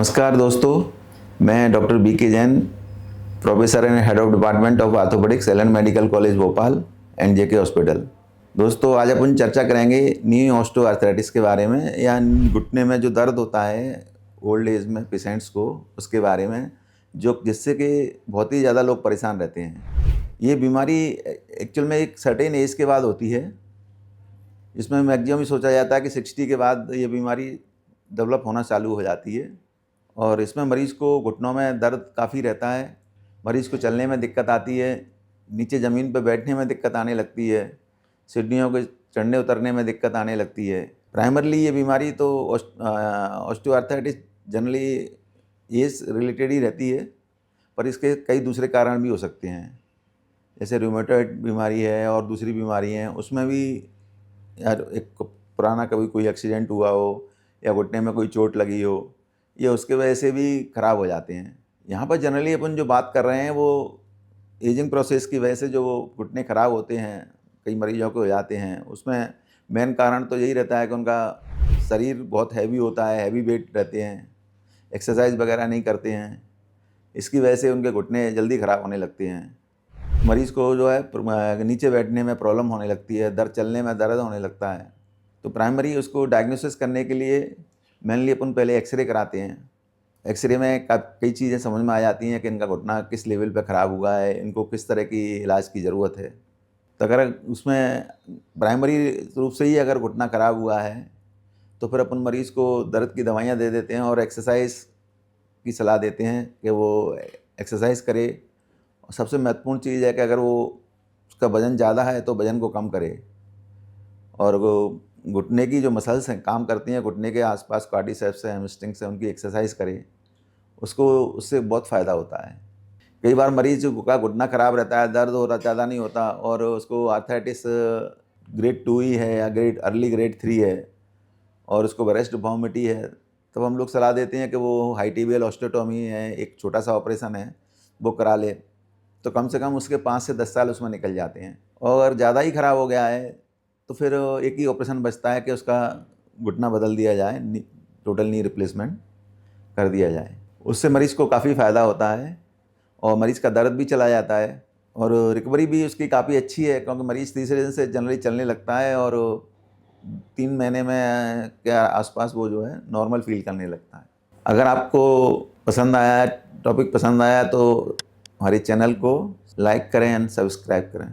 नमस्कार दोस्तों, मैं doctor B K. Jain, professor and head of department of orthopaedics, Allen medical college Bhopal and J K. Hospital. दोस्तों, आज अपन चर्चा करेंगे नी ऑस्टियोआर्थराइटिस के बारे में, या घुटने में जो दर्द होता है ओल्ड एज में पेशेंट्स को, उसके बारे में, जो जिससे कि बहुत ही ज़्यादा लोग परेशान रहते हैं। ये बीमारी एक्चुअल में एक सर्टेन एज के बाद होती है। इसमें मैक्सिमम ही सोचा जाता है कि 60 के बाद ये बीमारी डेवलप होना चालू हो जाती है। और इसमें मरीज़ को घुटनों में दर्द काफ़ी रहता है, मरीज़ को चलने में दिक्कत आती है, नीचे ज़मीन पर बैठने में दिक्कत आने लगती है, सीढ़ियों के चढ़ने उतरने में दिक्कत आने लगती है। प्राइमरली ये बीमारी तो ऑस्टियोआर्थराइटिस जनरली एज रिलेटेड ही रहती है, पर इसके कई दूसरे कारण भी हो सकते हैं, जैसे रूमेटॉइड बीमारी है और दूसरी बीमारी हैं। उसमें भी यार एक पुराना कभी कोई एक्सीडेंट हुआ हो या घुटने में कोई चोट लगी हो, ये उसके वजह से भी ख़राब हो जाते हैं। यहाँ पर जनरली अपन जो बात कर रहे हैं वो एजिंग प्रोसेस की वजह से जो घुटने ख़राब होते हैं, कई मरीजों को हो जाते हैं, उसमें मेन कारण तो यही रहता है कि उनका शरीर बहुत हैवी होता है, हैवी वेट रहते हैं, एक्सरसाइज वगैरह नहीं करते हैं। इसकी वजह से उनके घुटने जल्दी ख़राब होने लगते हैं। मरीज़ को जो है नीचे बैठने में प्रॉब्लम होने लगती है, चलने में दर्द होने लगता है। तो प्राइमरी उसको डायग्नोसिस करने के लिए मेनली अपन पहले एक्सरे कराते हैं। एक्सरे में कई चीज़ें समझ में आ जाती हैं कि इनका घुटना किस लेवल पे ख़राब हुआ है, इनको किस तरह की इलाज की ज़रूरत है। तो अगर उसमें प्राइमरी रूप से ही अगर घुटना ख़राब हुआ है तो फिर अपन मरीज़ को दर्द की दवाइयाँ दे देते हैं और एक्सरसाइज की सलाह देते हैं कि वो एक्सरसाइज करे। और सबसे महत्वपूर्ण चीज़ है कि अगर वो उसका वज़न ज़्यादा है तो वज़न को कम करे, और वो घुटने की जो मसल्स हैं काम करती हैं, घुटने के आसपास क्वाड्रिसेप्स है, हैमस्ट्रिंग्स है, उनकी एक्सरसाइज करे, उसको उससे बहुत फ़ायदा होता है। कई बार मरीज़ का घुटना ख़राब रहता है, दर्द हो रहा ज़्यादा नहीं होता, और उसको आर्थराइटिस ग्रेड 2 ही है या अर्ली ग्रेड 3 है और उसको ब्रेस्ट डिफॉर्मिटी है, तब हम लोग सलाह देते हैं कि वो हाई टिबियल ऑस्टियोटॉमी है, एक छोटा सा ऑपरेशन है, वो करा ले, तो कम से कम उसके 5 से 10 साल उसमें निकल जाते हैं। और अगर ज़्यादा ही ख़राब हो गया है तो फिर एक ही ऑपरेशन बचता है कि उसका घुटना बदल दिया जाए, टोटल नी रिप्लेसमेंट कर दिया जाए। उससे मरीज़ को काफ़ी फ़ायदा होता है और मरीज़ का दर्द भी चला जाता है और रिकवरी भी उसकी काफ़ी अच्छी है, क्योंकि मरीज़ तीसरे दिन से जनरली चलने लगता है और 3 महीने में के आसपास वो जो है नॉर्मल फील करने लगता है। अगर आपको पसंद आया, टॉपिक पसंद आया, तो हमारे चैनल को लाइक करें एंड सब्सक्राइब करें।